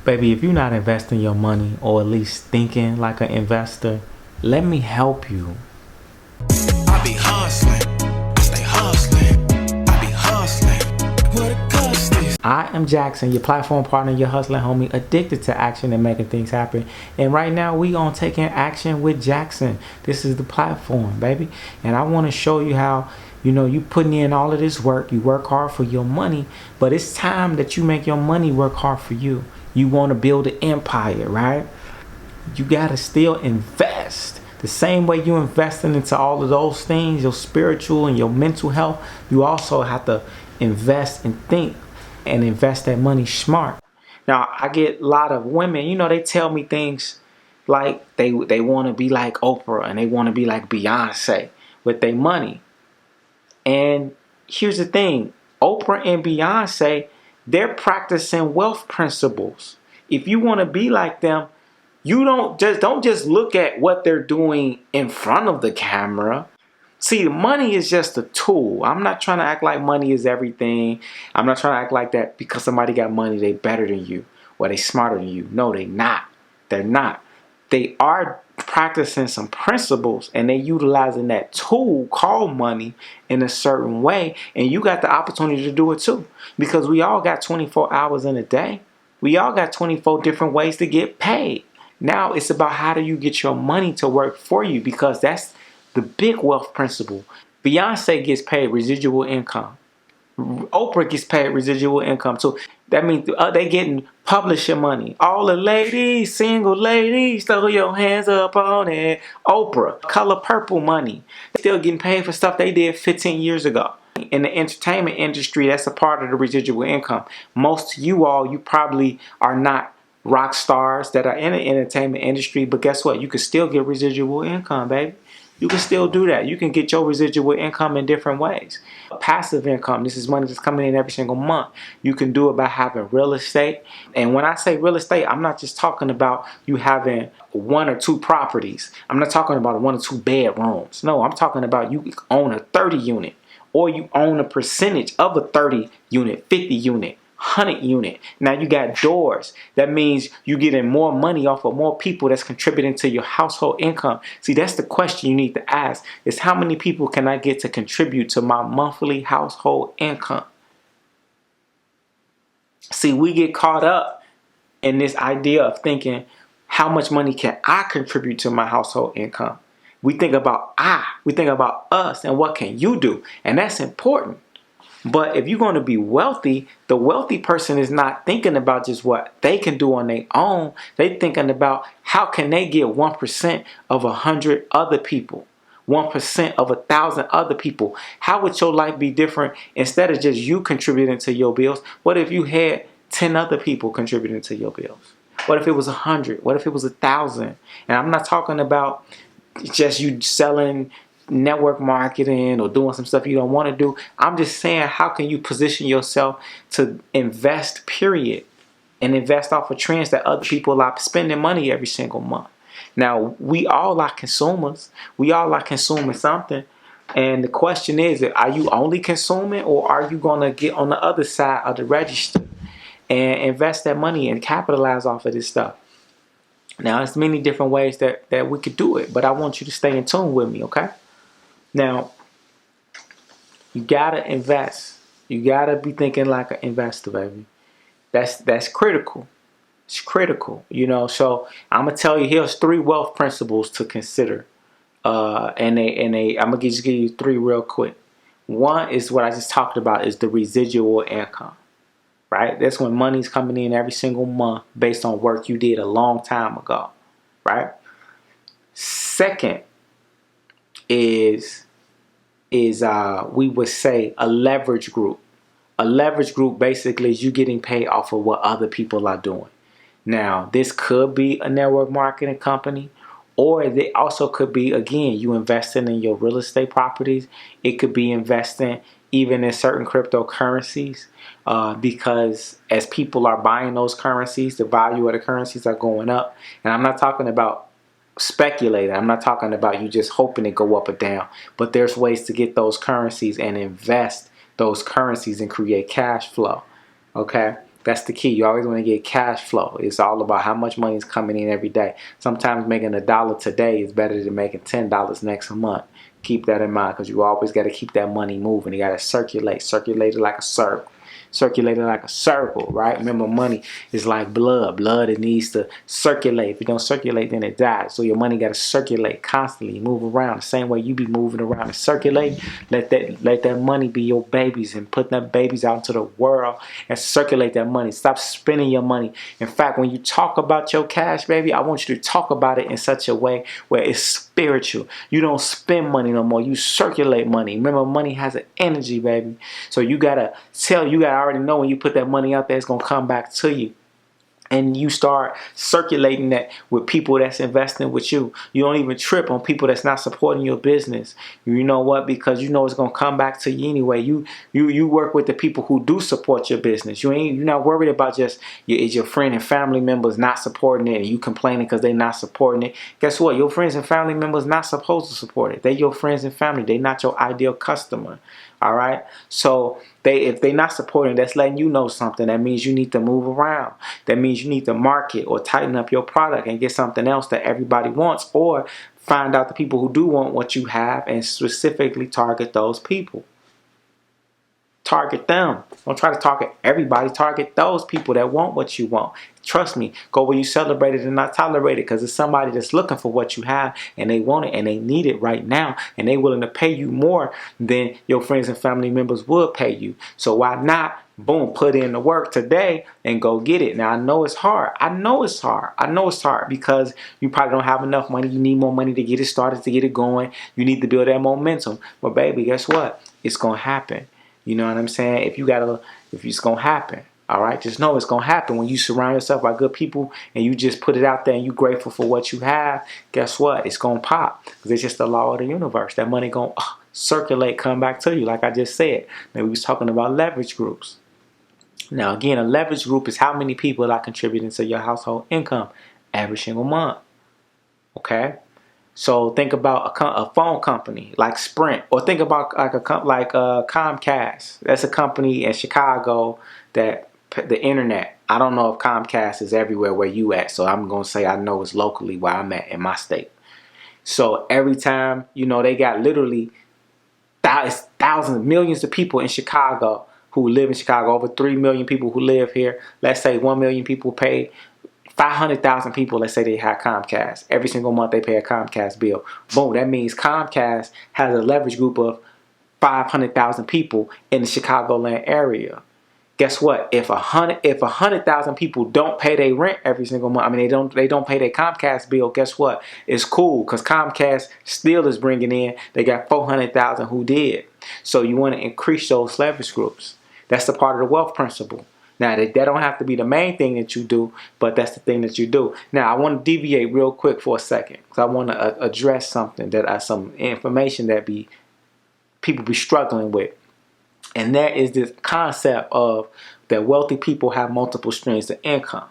Baby, if you're not investing your money or at least thinking like an investor, let me help you. I be hustling, I stay hustling, I be hustling. What a cost is. I am Jackson, your platform partner, your hustling homie, addicted to action and making things happen. And right now we on Taking Action with Jackson. This is the platform, baby. And I want to show you how, you putting in all of this work. You work hard for your money, but it's time that you make your money work hard for you. You want to build an empire, right? You got to still invest. The same way you're investing into all of those things, your spiritual and your mental health, you also have to invest and think and invest that money smart. Now, I get a lot of women, they tell me things like they want to be like Oprah and they want to be like Beyonce with their money. And here's the thing, Oprah and Beyonce, they're practicing wealth principles. If you want to be like them, you don't just look at what they're doing in front of the camera. See, money is just a tool. I'm not trying to act like money is everything. I'm not trying to act like that because somebody got money, they better than you or they smarter than you. No, they not. They're not. They are practicing some principles and they utilizing that tool called money in a certain way, and you got the opportunity to do it too, because we all got 24 hours in a day. We all got 24 different ways to get paid. Now it's about how do you get your money to work for you, because that's the big wealth principle. Beyonce gets paid residual income. Oprah gets paid residual income too. That means they getting publisher money. All the ladies, single ladies, throw your hands up on it. Oprah, Color Purple money. Still getting paid for stuff they did 15 years ago. In the entertainment industry, that's a part of the residual income. Most of you probably are not rock stars that are in the entertainment industry, but guess what? You can still get residual income, baby. You can still do that. You can get your residual income in different ways. Passive income, this is money that's coming in every single month. You can do it by having real estate. And when I say real estate, I'm not just talking about you having 1 or 2 properties. I'm not talking about 1 or 2 bedrooms. No, I'm talking about you own a 30 unit, or you own a percentage of a 30 unit, 50 unit, 100 unit. Now you got doors. That means you getting more money off of more people that's contributing to your household income. See, that's the question you need to ask, is how many people can I get to contribute to my monthly household income? See, we get caught up in this idea of thinking, how much money can I contribute to my household income? We think about we think about us and what can you do? And that's important. But if you're going to be wealthy, the wealthy person is not thinking about just what they can do on their own. They're thinking about how can they get 1% of 100 other people, 1% of 1,000 other people. How would your life be different instead of just you contributing to your bills? What if you had 10 other people contributing to your bills? What if it was 100? What if it was 1,000? And I'm not talking about just you selling network marketing or doing some stuff you don't want to do. I'm just saying, how can you position yourself to invest, period, and invest off of trends that other people are spending money every single month. Now, we all are consumers. We all are consuming something. And the question is, are you only consuming, or are you going to get on the other side of the register and invest that money and capitalize off of this stuff? Now, there's many different ways that we could do it, but I want you to stay in tune with me, okay? Now, you gotta invest. You gotta be thinking like an investor, baby. That's critical. It's critical, So I'm gonna tell you, here's 3 wealth principles to consider. I'm gonna just give you 3 real quick. One is what I just talked about, is the residual income, right? That's when money's coming in every single month based on work you did a long time ago, right? Second is we would say a leverage group. A leverage group basically is you getting paid off of what other people are doing. Now, this could be a network marketing company, or it also could be, again, you investing in your real estate properties. It could be investing even in certain cryptocurrencies, because as people are buying those currencies, the value of the currencies are going up. And I'm not talking about speculating. I'm not talking about you just hoping it go up or down, but there's ways to get those currencies and invest those currencies and create cash flow. Okay, That's the key. You always want to get cash flow. It's all about how much money is coming in every day. Sometimes making $1 today is better than making $10 next month. Keep that in mind, because you always got to keep that money moving. You got to circulate it like a circle. Circulate it like a circle, right? Remember, money is like blood. Blood, it needs to circulate. If it don't circulate, then it dies. So your money got to circulate constantly, move around. The same way you be moving around and circulate. Let that money be your babies, and put them babies out into the world and circulate that money. Stop spending your money. In fact, when you talk about your cash, baby, I want you to talk about it in such a way where it's spiritual. You don't spend money no more. You circulate money. Remember, money has an energy, baby. So you gotta already know when you put that money out there, it's gonna come back to you. And you start circulating that with people that's investing with you. You don't even trip on people that's not supporting your business. You know what? Because you know it's gonna come back to you anyway. You work with the people who do support your business. You're not worried about just your friend and family members not supporting it, and you complaining because they're not supporting it. Guess what? Your friends and family members not supposed to support it. They're your friends and family. They're not your ideal customer. All right. So if they're not supporting, that's letting you know something. That means you need to move around. That means you need to market or tighten up your product and get something else that everybody wants, or find out the people who do want what you have and specifically target those people. Target them. Don't try to target everybody. Target those people that want what you want. Trust me, go where you celebrate it and not tolerate it, because it's somebody that's looking for what you have, and they want it and they need it right now, and they willing to pay you more than your friends and family members would pay you. So why not, boom, put in the work today and go get it. Now, I know it's hard. I know it's hard because you probably don't have enough money. You need more money to get it started, to get it going. You need to build that momentum. But baby, guess what? It's going to happen. You know what I'm saying? If it's going to happen. All right, just know it's going to happen when you surround yourself by good people and you just put it out there and you're grateful for what you have. Guess what? It's going to pop, because it's just the law of the universe. That money going to circulate, come back to you, like I just said. Now, we was talking about leverage groups. Now, again, a leverage group is how many people are contributing to your household income every single month. Okay? So think about a phone company like Sprint, or think about like Comcast. That's a company in Chicago that the internet. I don't know if Comcast is everywhere where you at, so I'm gonna say I know it's locally where I'm at in my state. So every time, they got literally thousands, millions of people in Chicago who live in Chicago. Over 3 million people who live here. Let's say 1 million people pay. 500,000 people, let's say they have Comcast. Every single month they pay a Comcast bill. Boom, that means Comcast has a leverage group of 500,000 people in the Chicagoland area. Guess what? If 100,000 people don't pay their rent every single month, they don't pay their Comcast bill, guess what? It's cool, because Comcast still is bringing in, they got 400,000 who did. So you want to increase those leverage groups. That's the part of the wealth principle. Now, that don't have to be the main thing that you do, but that's the thing that you do. Now, I want to deviate real quick for a second, because I want to address something some information that people be struggling with. And that is this concept of that wealthy people have multiple streams of income.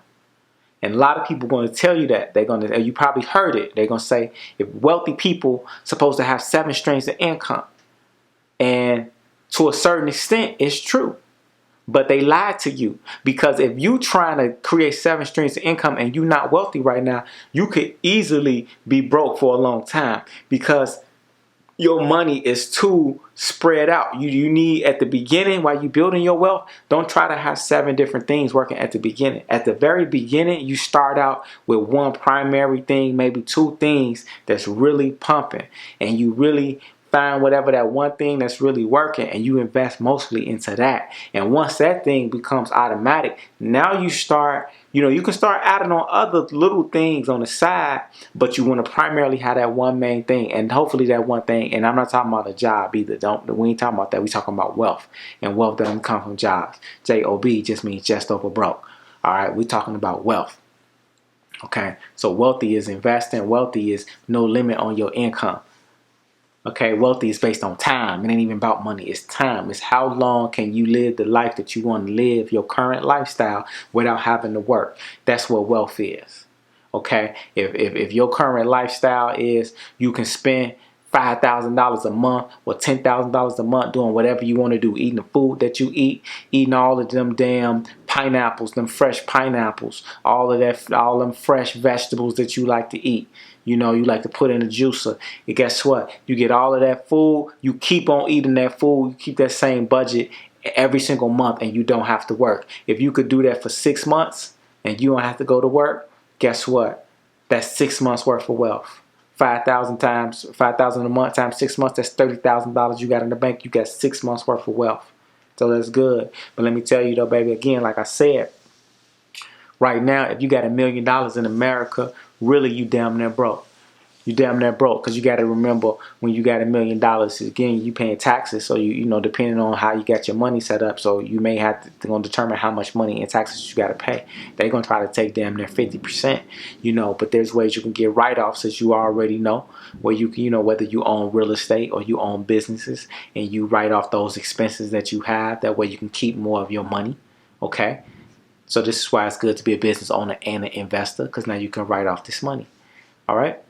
And a lot of people are going to tell you that. You probably heard it. They're going to say, if wealthy people supposed to have 7 streams of income. And to a certain extent, it's true. But they lied to you, because if you trying to create 7 streams of income and you're not wealthy right now, you could easily be broke for a long time, because your money is too spread out. You need, at the beginning, while you're building your wealth, don't try to have 7 different things working at the beginning. At the very beginning, you start out with one primary thing, maybe 2 things that's really pumping, and you really find whatever that one thing that's really working, and you invest mostly into that. And once that thing becomes automatic, now you start, you can start adding on other little things on the side, but you want to primarily have that one main thing, and hopefully that one thing. And I'm not talking about a job either. We ain't talking about that. We talking about wealth, and wealth doesn't come from jobs. J-O-B just means just over broke. All right, we talking about wealth. Okay, so wealthy is investing. Wealthy is no limit on your income. Okay, wealthy is based on time. It ain't even about money. It's time. It's how long can you live the life that you want to live, your current lifestyle, without having to work. That's what wealth is. Okay, if your current lifestyle is you can spend $5,000 a month or $10,000 a month doing whatever you want to do, eating the food that you eat, eating all of them damn pineapples, them fresh pineapples, all of that, all them fresh vegetables that you like to eat. You know, you like to put in a juicer. And guess what? You get all of that food. You keep on eating that food. You keep that same budget every single month, and you don't have to work. If you could do that for 6 months and you don't have to go to work, guess what? That's 6 months worth of wealth. 5,000 a month times 6 months, that's $30,000 you got in the bank. You got 6 months worth of wealth. So that's good. But let me tell you though, baby, again, like I said, right now, if you got $1 million in America, really you damn near broke. You damn near broke, because you got to remember, when you got $1 million, again, you paying taxes. So you know, depending on how you got your money set up, so you may have to, they're gonna determine how much money in taxes you got to pay. They're gonna try to take damn near 50%. You know, but there's ways you can get write-offs, as you already know, where you can, you know, whether you own real estate or you own businesses, and you write off those expenses that you have. That way you can keep more of your money. Okay. So this is why it's good to be a business owner and an investor, because now you can write off this money. All right.